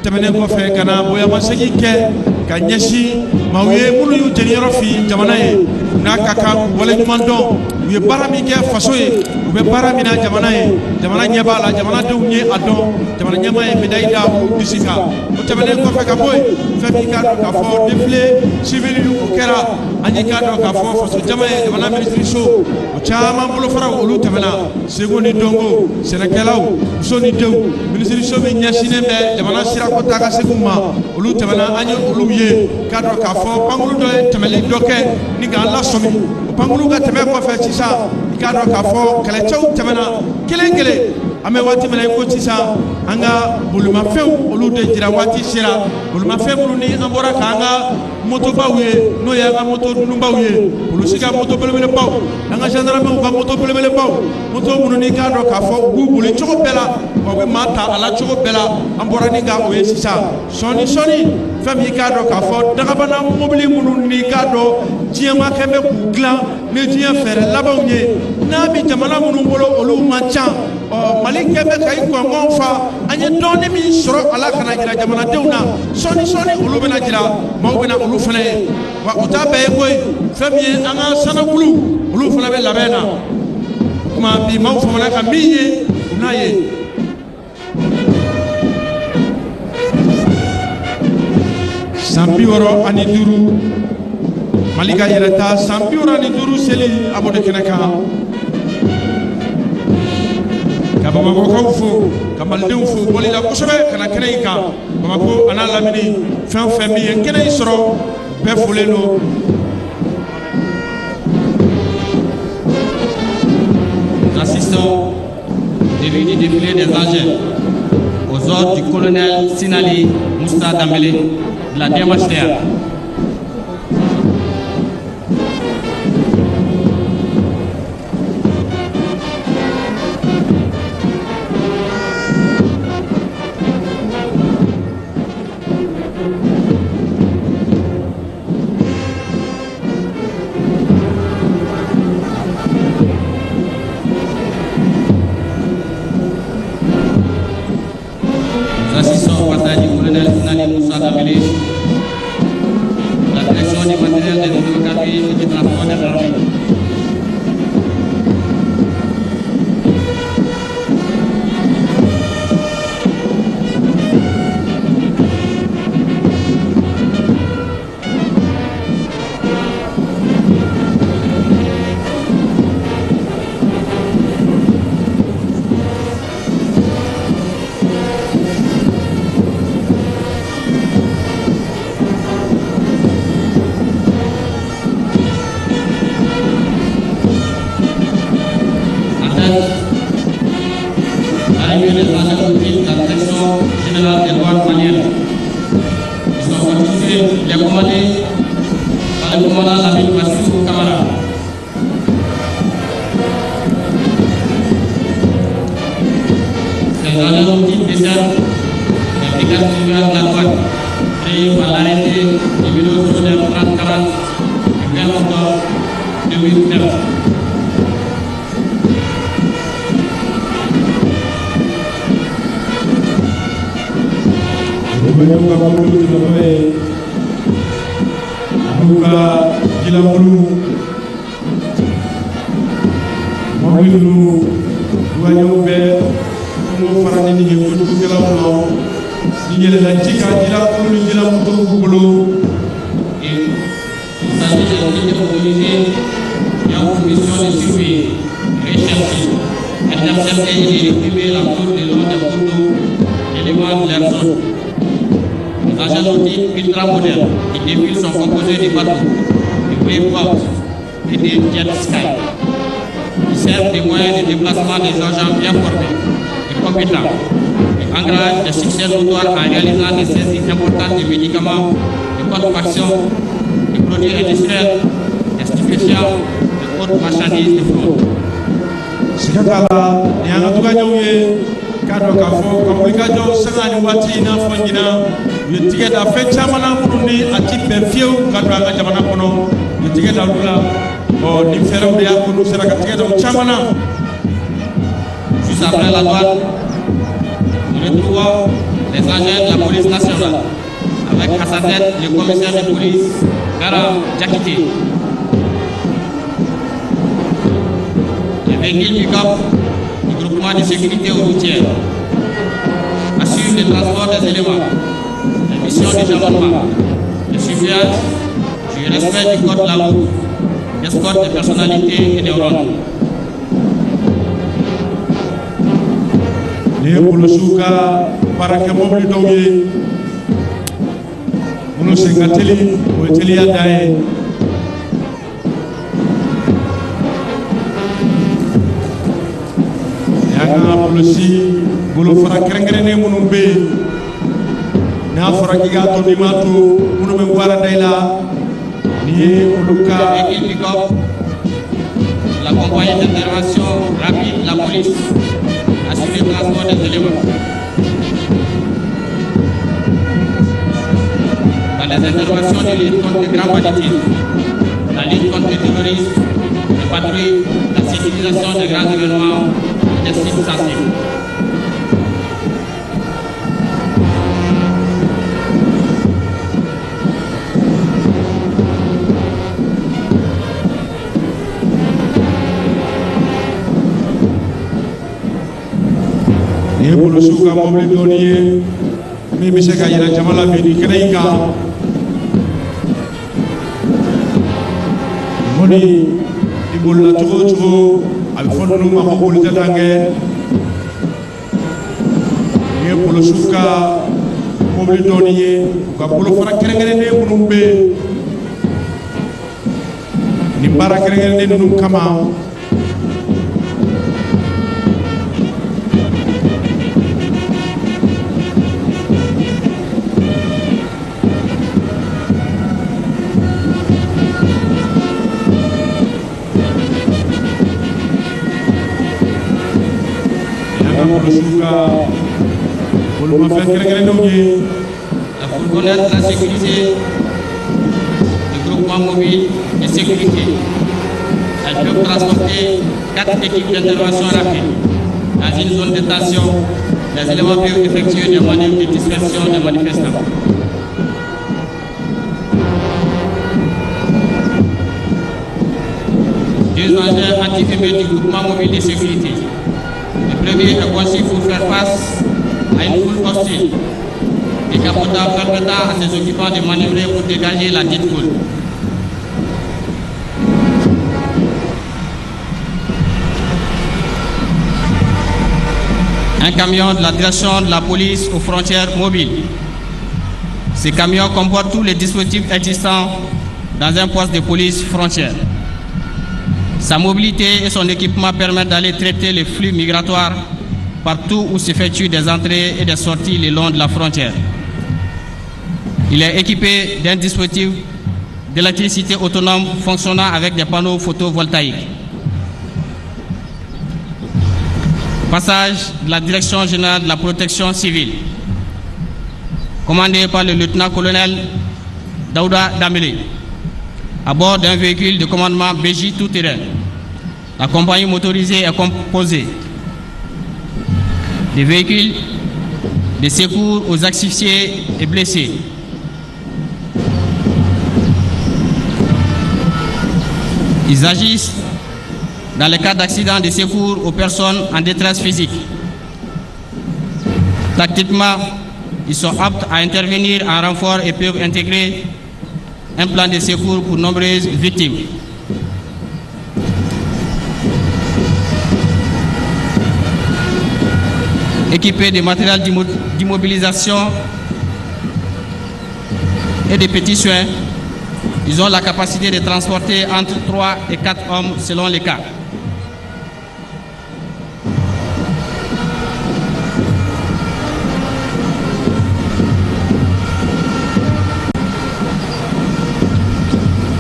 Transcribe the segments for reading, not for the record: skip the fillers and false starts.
tɛmɛnen kɔfɛ ka na boyamasegin kɛ ka ɲɛsin maa u ye minnu y'u jɛniyɔrɔ fin jamana ye n'a ka kan k'u waleɲuman dɔn u ye baara min kɛ faso ye u bɛ baara min na jamana ye jamana ɲɛ b'a la jamanadenw ye a dɔn jamana ɲɛmaa ye médaille da u disi kan o tɛmɛnen kɔfɛ ka bɔ yen fɛn min ka dɔn k'a fɔ défilé civil o kɛra an ye k'a dɔn k'a fɔ faso jama ye jamana ministre so o caman bolofaraw olu tɛmɛna seko ni dɔnko sɛnɛkɛlaw muso ni denw ministre so min ɲɛsinnen bɛ jamana sirako taa ka segu ma olu tɛmɛna an ye olu ye k'a dɔn k'a fɔ pankuru dɔ ye tɛmɛli dɔ kɛ ni k'an lasɔmi o pankuru ka tɛmɛ kɔfɛ sisan i k'a dɔn k'a fɔ kɛlɛcɛw tɛmɛna kelen kelen an bɛ waati min na i ko sisan an ka bolimafɛnw olu de jira waati sera bolimafɛn minnu ni an bɔra k'an ka motobaw ye n'o ye an ka moto dununbaw ye polisi ka moto belebelebaw an ka gendarmew ka moto belebelebaw moto minnu ni k'a dɔn k'a fɔ u b'u boli cogo bɛɛ la wa u bɛ maa ta a la cogo bɛɛ la an bɔra ni ka o ye sisan sɔɔni fɛn min k'a dɔn k'a fɔ dagabana mobili minnu ni k'a dɔn diɲɛma kɛ bɛ k'u dilan ni diɲɛ fɛɛrɛ labanw ye n'a bɛ jamana minnu bolo olu man ca mali kɛ bɛ ka i kɔngɔn fa an ye dɔɔni min sɔrɔ ala kana jira jamanadenw na sɔɔni olu bɛna jira maaw bɛna olu fana ye wa o t'a bɛɛ ye koyi fɛn min ye an ka sanakulu olu fana bɛ labɛn na o tuma bi maaw famana ka min ye u n'a ye san 65 Mali ka yɛrɛta san 65 seli a b'o de kɛnɛ kan ka bamakɔkaw fo ka malidenw fo bɔli la kosɛbɛ ka na kɛnɛ in kan Bamako a n'a lamini fɛn o fɛn min ye kɛnɛ in sɔrɔ bɛɛ folen don Nous assistons depuis le défilé des engins aux ordres du colonel Sinali Moussa Dambélé de la DMHDR. La direction du matériel des hydrocarbures et du transport des armées. Juste après la douane, nous retrouvons les agents de la police nationale, avec à sa tête le commissaire de police, Gara Diakité. Les véhicules pick-up du groupement de sécurité routière assurent le transport des éléments, les missions de gendarmerie, le suivrage, du respect du code de la route, l'escorte des personnalités et des ordres. Les Polosuka, Paraka Mobile Dogi, Monosengateli, Otelia Dae. Yanga Polosi, Bolofara Kerengene Munumbe, Nafara Gigato Nimato, Munumembara Daila, Nié Oluka, la compagnie d'intervention rapide, la police, assure le transport des éléments. Dans les interventions de lutte contre les grands banditismes, la lutte contre le terrorisme, les patrouilles, la sécurisation des grands événements et des sites sensibles. Ye Polosuka Mobile Dogi, mi bise ka yira jamala bidi kenayika moni ibolla cogo abi fonnu ma ko bolita tange Ye Polosuka Mobile Dogi ka bolo fara kerengere ne munumbe ni bara kerengere ne num kama La fourgonnette de la sécurité, le groupement mobile de sécurité. Elles peuvent transporter 4 équipes d'intervention rapide. Dans une zone de tension, les éléments peuvent effectuer des manœuvres de dispersion des manifestants. Deux engins anti-fumée du groupement mobile de sécurité. Le premier est conçu pour faire face à une foule hostile, décapotant permettant à ses occupants de manœuvrer pour dégager la dite foule. Un camion de la direction de la police aux frontières mobiles. Ce camion comporte tous les dispositifs existants dans un poste de police frontière. Sa mobilité et son équipement permettent d'aller traiter les flux migratoires partout où s'effectuent des entrées et des sorties le long de la frontière. Il est équipé d'un dispositif d'électricité autonome fonctionnant avec des panneaux photovoltaïques. Passage de la Direction générale de la protection civile, commandé par le lieutenant-colonel Daouda Dambélé, à bord d'un véhicule de commandement BJ tout-terrain. La compagnie motorisée est composée des véhicules de secours aux asphyxiés et blessés, ils agissent dans les cas d'accident de secours aux personnes en détresse physique. Tactiquement, ils sont aptes à intervenir en renfort et peuvent intégrer un plan de secours pour nombreuses victimes. Équipés de matériel d'immobilisation et de petits soins, ils ont la capacité de transporter entre 3 et 4 hommes selon les cas.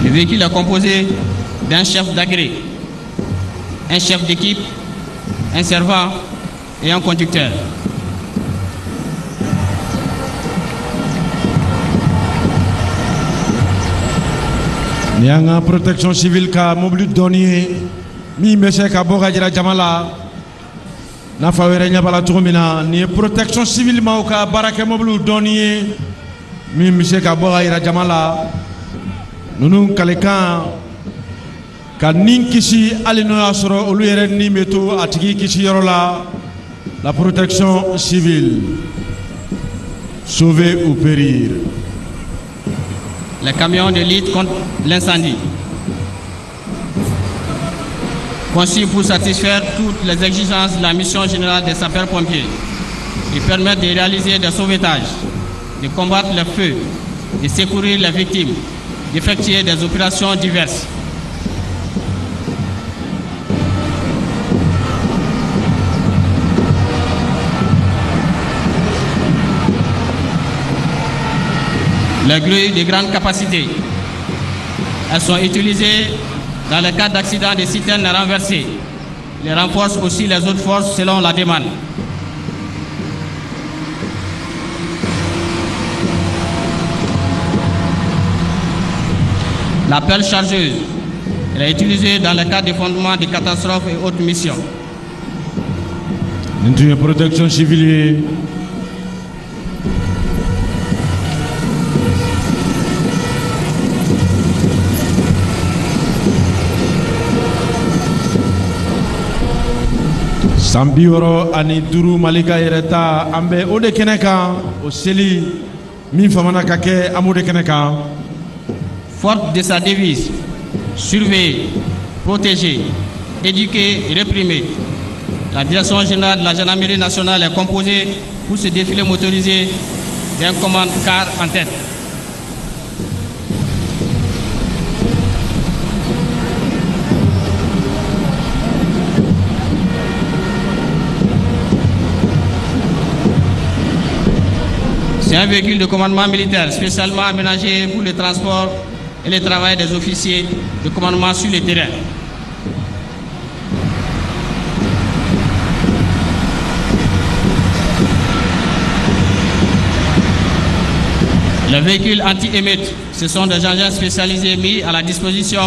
Le véhicule est composé d'un chef d'agré, un chef d'équipe, un servant et un conducteur. Nianga protection civile ka mobile doni mi mese ka boga jira jamala n'a fa wɛrɛ ɲabala cogo min na nin ye protection civile maaw ka baarakɛ mobiliw dɔɔni ye min bɛ se ka bɔ ka yira jama la ninnu kalikan ka nin kisi hali n'o y'a sɔrɔ olu yɛrɛ nin bɛ to a tigi kisi yɔrɔ la la protection civile sauver ou périr. Les camions de lutte contre l'incendie conçus pour satisfaire toutes les exigences de la mission générale des sapeurs-pompiers. Ils permettent de réaliser des sauvetages, de combattre le feu, de secourir les victimes, d'effectuer des opérations diverses. Les grues de grande capacité, elles sont utilisées dans le cas d'accidents de citernes renversées. Ils renforcent aussi les autres forces selon la demande. La pelle chargeuse, elle est utilisée dans le cas de fondement de catastrophes et autres missions. Une protection civile. Sambioro ani duru malika yereta ambe ode keneka o seli min famana kake amude keneka. Forte de sa devise, surveiller, protéger, éduquer et réprimer, la direction générale de la gendarmerie nationale est composée pour ce défilé motorisé d'un commande-car en tête. C'est un véhicule de commandement militaire spécialement aménagé pour le transport et le travail des officiers de commandement sur le terrain. Les véhicules anti-émeutes, ce sont des engins spécialisés mis à la disposition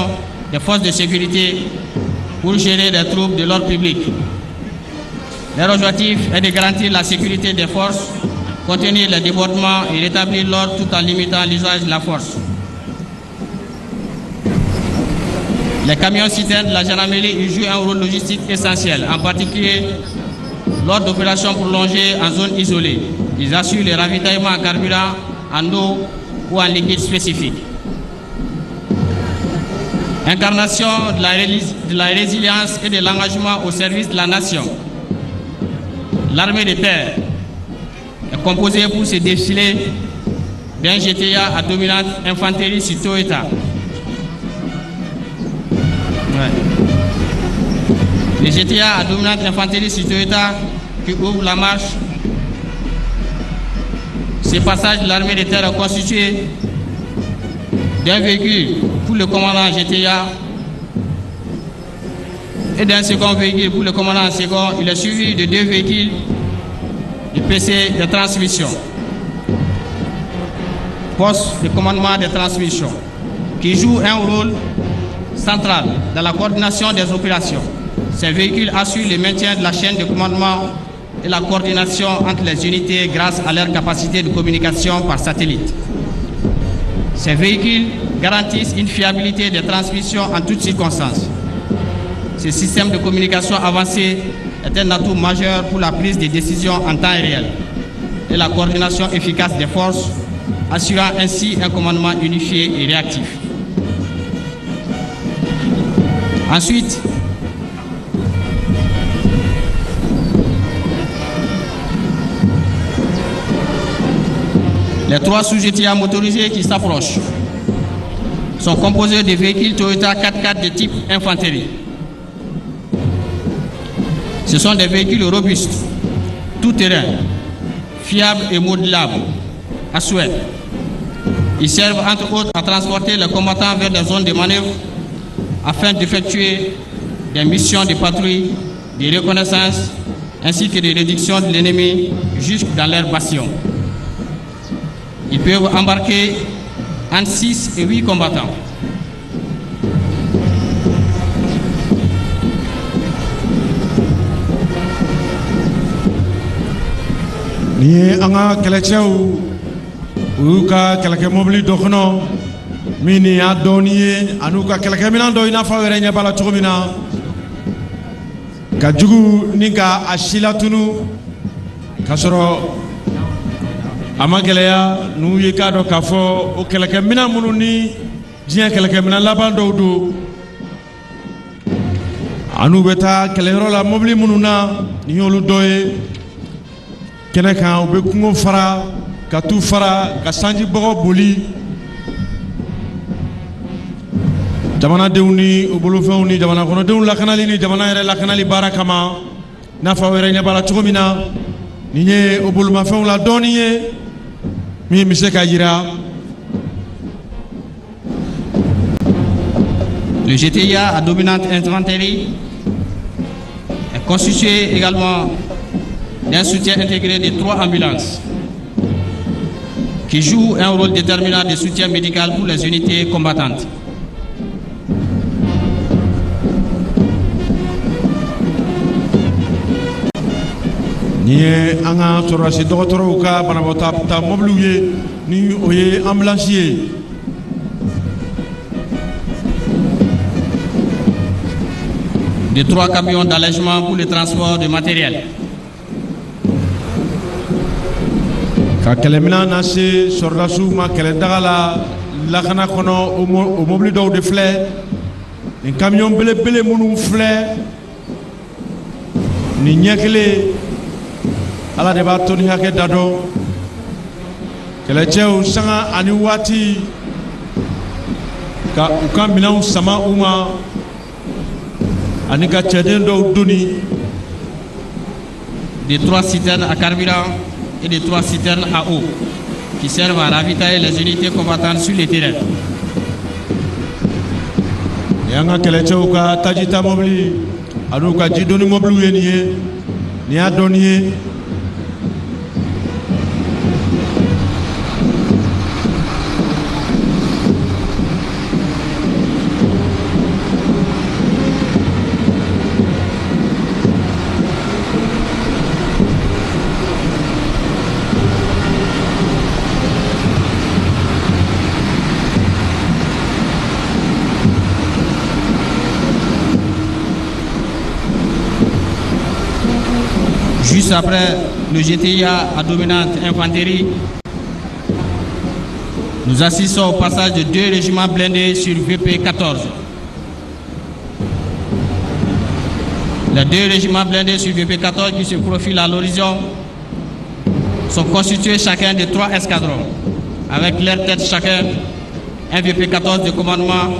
des forces de sécurité pour gérer des troubles de l'ordre public. Leur objectif est de garantir la sécurité des forces, contenir les débordements et rétablir l'ordre tout en limitant l'usage de la force. Les camions citernes de la gendarmerie jouent un rôle logistique essentiel, en particulier lors d'opérations prolongées en zone isolée. Ils assurent le ravitaillement en carburant, en eau ou en liquide spécifique. Incarnation de la résilience et de l'engagement au service de la nation. L'armée de terre est composée pour ce défilé d'un GTA à dominante infanterie sur Toyota. Le GTA à dominante infanterie sur Toyota qui ouvre la marche. Ce passage de l'armée de terre est constitué d'un véhicule pour le commandant GTA et d'un second véhicule pour le commandant second. Il est suivi de 2 véhicules de PC de transmission, poste de commandement de transmission, qui joue un rôle central dans la coordination des opérations. Ces véhicules assurent le maintien de la chaîne de commandement et la coordination entre les unités grâce à leur capacité de communication par satellite. Ces véhicules garantissent une fiabilité des transmissions en toutes circonstances. Ce système de communication avancé est un atout majeur pour la prise de décisions en temps réel et la coordination efficace des forces, assurant ainsi un commandement unifié et réactif. Ensuite, les 3 sous-GTA motorisés qui s'approchent sont composés de véhicules Toyota 4x4 de type infanterie. Ce sont des véhicules robustes, tout-terrain, fiables et modulables, à souhait. Ils servent entre autres à transporter les combattants vers des zones de manœuvre afin d'effectuer des missions de patrouille, de reconnaissance ainsi que de réduction de l'ennemi jusque dans leur bastion. Ils peuvent embarquer entre 6 et 8 combattants. ni anga kɛlɛcɛw u y'u ka kɛlɛkɛ mobili dɔ kɔnɔ min ni y'a dɔɔni ye an'u ka kɛlɛkɛminɛn dɔ i n'a fɔ aw yɛrɛ ɲɛ b'a la cogo min na ka jugu ni ka a si latunu k'a sɔrɔ a ma gɛlɛya n'u ye k'a dɔn k'a fɔ o kɛlɛkɛminɛn minnu ni diɲɛ kɛlɛkɛminɛn laban dɔw don an'u bɛ taa kɛlɛyɔrɔ la mobili minnu na ni y'olu dɔ ye kɛnɛ kan u bɛ kungo fara ka tu fara ka sanjibɔgɔ boli jamanadenw ni u bolofɛnw ni jamana kɔnɔdenw lakanali ni jamana yɛrɛ lakanali baara kama n'a fɔ aw yɛrɛ ɲɛ b'a la cogo min na nin ye o bolomafɛnw la dɔɔni ye min bɛ se ka yira. Le GTIA à dominante infanterie est constitué également d'un soutien intégré de 3 ambulances qui jouent un rôle déterminant de soutien médical pour les unités combattantes. Ni ye an ka sɔrɔdasi dɔgɔtɔrɔw ka banabaatɔ mobiliw ye ni o ye ambulance ye. De 3 camions d'allègement pour le transport de matériel. Ka kɛlɛminɛn lase sɔrɔdasiw ma kɛlɛdaga la lakana kɔnɔ o mobili dɔw de filɛ nin camion belebele minnu filɛ nin ɲɛ kelen ala de b'a to ni hakɛ da dɔn kɛlɛcɛw sanga ani waati ka u ka minɛnw sama u ma ani ka cɛden dɔw donni. De 3 citernes à carburant et de 3 citernes à eau qui servent à ravitailler les unités combattantes sur le terrain. Y'an ka kɛlɛcɛw ka tajita mobili an'u ka jidonni mobiliw ye nin ye nin y'a dɔɔni ye. Juste après le GTIA à dominante infanterie, nous assistons au passage de 2 régiments blindés sur VP14. Les 2 régiments blindés sur VP14 qui se profilent à l'horizon sont constitués chacun de 3 escadrons, avec leur tête chacun un VP14 de commandement,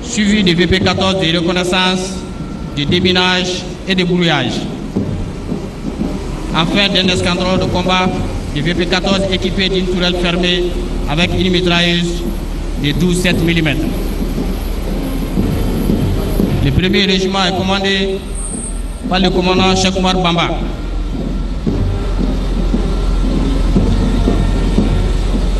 suivi de VP14 de reconnaissance, de déminage et de brouillage. Enfin, d'un escadron de combat de VP14 équipé d'une tourelle fermée avec une mitrailleuse de 12,7 mm. Le premier régiment est commandé par le commandant Cheikh Oumar Bamba.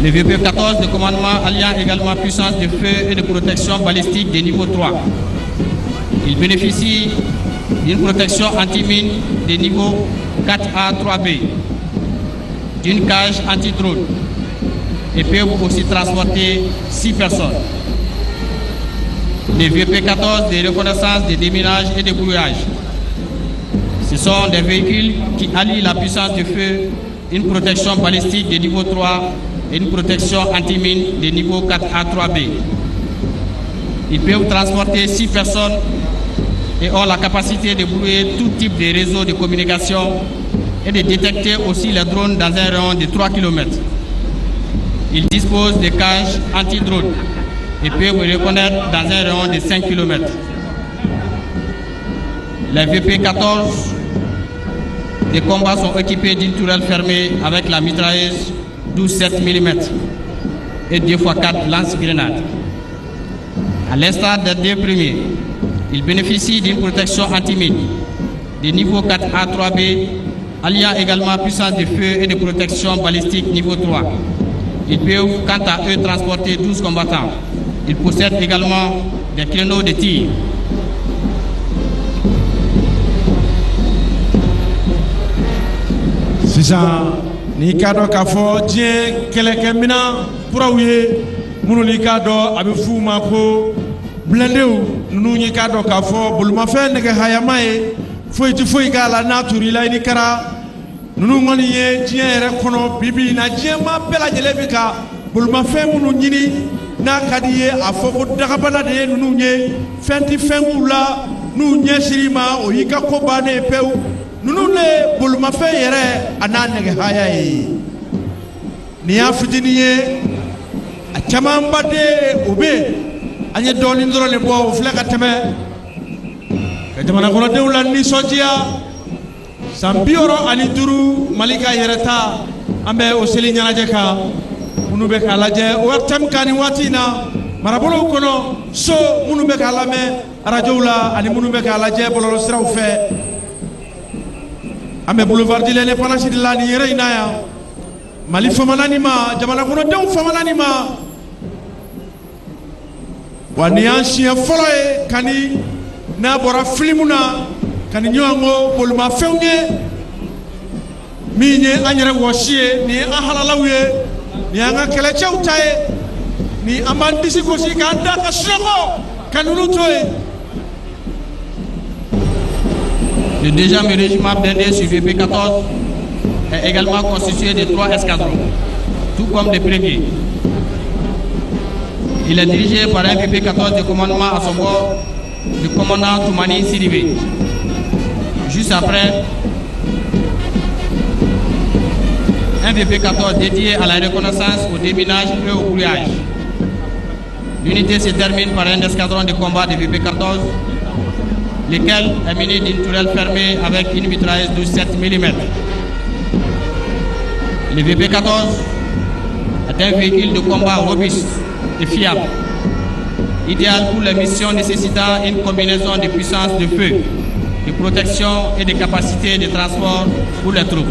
Le VP14 de commandement alliant également puissance de feu et de protection balistique de niveau 3. Il bénéficie d'une protection anti-mine de niveau 4A 3B, d'une cage anti-drone et peuvent aussi transporter 6 personnes. Les VP14 de reconnaissance, de déminage et de brouillage. Ce sont des véhicules qui allient la puissance de feu, une protection balistique de niveau 3 et une protection anti-mine de niveau 4A 3B. Ils peuvent transporter 6 personnes et ont la capacité de brouiller tout type de réseau de communication et de détecter aussi les drones dans un rayon de 3 km. Ils disposent de cages anti-drone et peuvent reconnaître dans un rayon de 5 km. Les VP14 de combat sont équipés d'une tourelle fermée avec la mitrailleuse 12,7 mm et 2x4 lance-grenades. À l'instar des 2 premiers, ils bénéficient d'une protection anti-mine de niveau 4A 3B, alliant également puissance de feu et de protection balistique niveau 3. Ils peuvent quant à eux transporter 12 combattants. Ils possèdent également des créneaux de tir. sisan ni k'a dɔn k'a fɔ diɲɛ kɛlɛkɛminɛn kuraw ye minnu ni k'a dɔn a bɛ f'u ma ko blendew ninnu ni k'a dɔn k'a fɔ bolimafɛn nɛgɛ hayama ye foyi tɛ foyi k'a la n'a turula i ni kɛra ninnu kɔni ye diɲɛ yɛrɛ kɔnɔ bibi in na diɲɛma bɛɛ lajɛlen bɛ ka bolimafɛn minnu ɲini n'a ka di ye a fɔ ko dagabana de ye ninnu ye fɛn tɛ fɛn k'u la n'u ɲɛsir'i ma o y'i ka ko bannen ye pewu ninnu de bolimafɛn yɛrɛ a n'a nɛgɛ haya ye nin y'a fitinin ye a camanba de o bɛ an ye dɔɔnin dɔrɔn de bɔ o filɛ ka tɛmɛ ka jamana kɔnɔdenw la nisɔndiya san 65 Mali ka yɛrɛ ta an bɛ o seli ɲɛnajɛ kan minnu bɛ k'a lajɛ ORTM kan nin waati in na marabolow kɔnɔ so minnu bɛ k'a lamɛn arajow la ani minnu bɛ k'a lajɛ bɔlɔlɔsiraw fɛ an bɛ boulevard de l'indépendance de la nin yɛrɛ in na yan Mali famana nin ma jamana kɔnɔdenw famana nin ma wa nin y'an siɲɛ fɔlɔ ye ka ni n'a bɔra filimu na ka ni ɲɔgɔn ko bolimafɛnw ye min ye an yɛrɛ wɔsi ye nin ye an halalaw ye nin y'an ka kɛlɛcɛw ta ye nin an b'an disi gosi k'an da ka sunɔgɔ ka ninnu to yen. Le deuxième régiment blindé sur VP14 est également constitué de 3 escadrons, tout comme les premiers. Il est dirigé par un VP14 de commandement à son bord du commandant Toumani Sidibé. Juste après, un VP14 dédié à la reconnaissance, au déminage et au brouillage. L'unité se termine par un escadron de combat de VP14, lequel est muni d'une tourelle fermée avec une mitrailleuse de 7 mm. Le VP14 est un véhicule de combat robuste et fiable, idéal pour les missions nécessitant une combinaison de puissance de feu, de protection et de capacité de transport pour les troupes.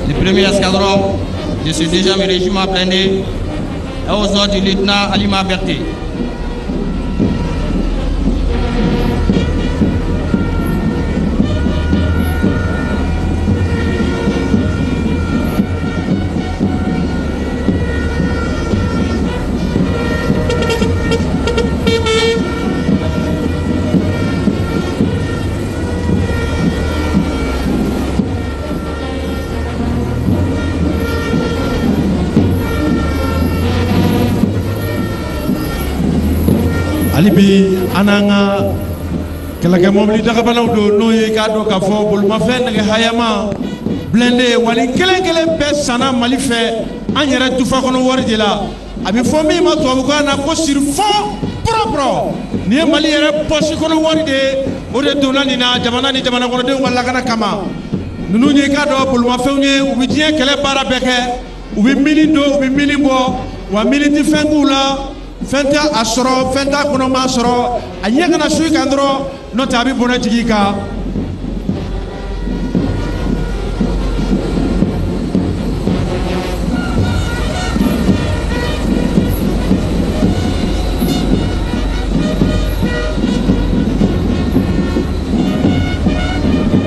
Le premier escadron de ce deuxième régiment blindé est aux ordres du lieutenant Alima Berté. Alibi ananga kɛlɛkɛ mobili dagabanaw don n'o ye k'a dɔn k'a fɔ bolimafɛn nɛgɛ hayama blindé wali kelen kelen bɛɛ sanna Mali fɛ an yɛrɛ dufa kɔnɔ wari de la a bɛ fɔ min ma tubabukan na ko surfond propre nin ye Mali yɛrɛ poche kɔnɔ wari de ye o de donna nin na jamana ni jamana kɔnɔdenw ka lakana kama ninnu ye k'a dɔn bolimafɛnw ye u bɛ diɲɛ kɛlɛ baara bɛɛ kɛ u bɛ mini don u bɛ mini bɔ wa mini tɛ fɛn k'u la fɛn tɛ a sɔrɔ fɛn t'a kɔnɔ maa sɔrɔ a ɲɛ kana su i kan dɔrɔn n'o tɛ a bɛ bɔnɛ jigin i kan.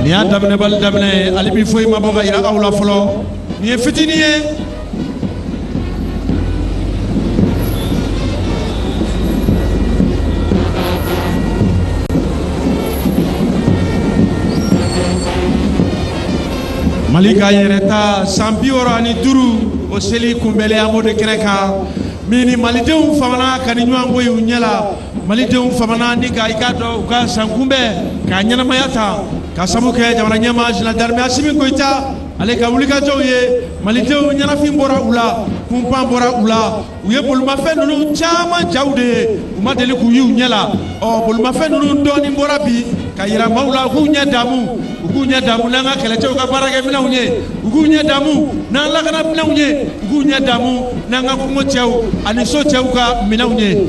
nin y'a daminɛbali daminɛ ye ale bi foyi ma bɔ ka yira aw la fɔlɔ nin ye fitinin ye. Mali ka yɛrɛ ta san 65 o seli kunbɛli an b'o de kɛnɛ kan min ni malidenw famana ka ni ɲɔgɔn bɔ u ɲɛ la malidenw famana ni ka i k'a dɔn u ka san kunbɛn k'a ɲɛnamaya ta ka sabu kɛ jamana ɲɛmaa général d'armée Asimi Goïta ale ka wulikajɔw ye malidenw ɲɛnafin bɔra u la kunpan bɔra u la u ye bolimafɛn ninnu caman jaw de ye u ma deli k'u y'u ɲɛ la bolimafɛn ninnu dɔɔnin bɔra bi ka yira maaw la u k'u ɲɛ damu u k'u ɲɛ damu n'an ka kɛlɛcɛw ka baarakɛminɛnw ye u k'u ɲɛ damu n'an lakanaminɛnw ye u k'u ɲɛ damu n'an ka kungocɛw ani socɛw ka minɛnw ye.